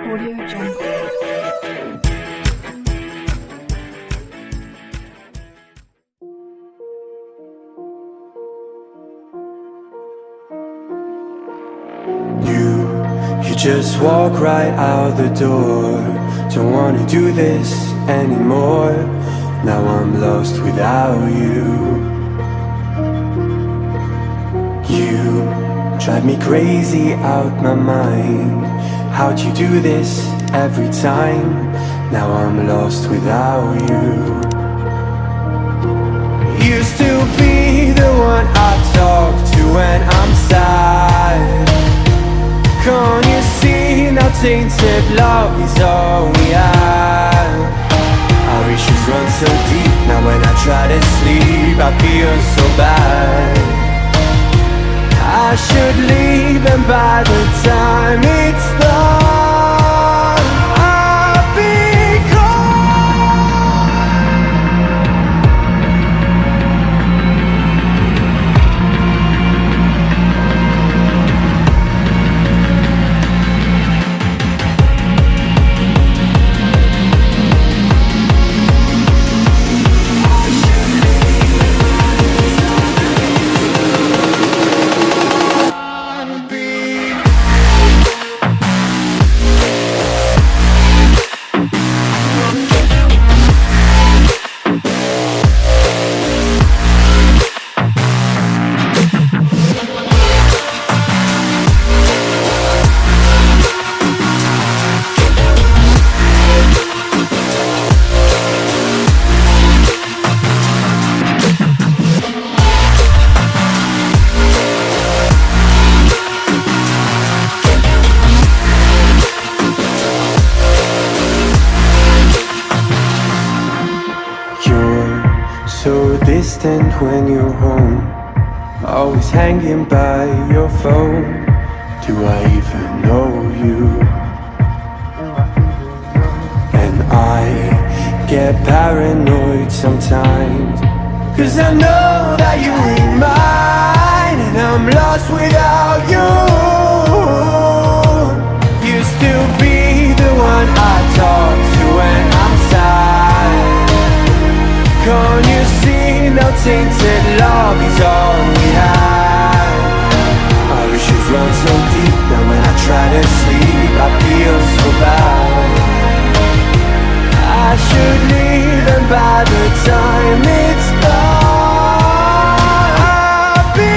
Audio Jungle. You just walk right out the door. Don't wanna do this anymore. Now I'm lost without you. You drive me crazy out my mind. How'd you do this every time? Now I'm lost without you. Used to be the one I talk to when I'm sad. Can't you see now tainted love is all we have? Our issues run so deep. Now when I try to sleep I feel so bad. I should leave, and by the time it's done I'll be gone. So distant when you're home, always hanging by your phone. Do I even know you? And I get paranoid sometimes, 'cause I know that you ain't mine, and I'm lost without you. Used to be the one I talk to when I'm sad. Can't you see now tainted love is all we have? Our issues run so deep. Now when I try to sleep I feel so bad. I should leave, and by the time it's done I'll be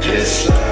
This life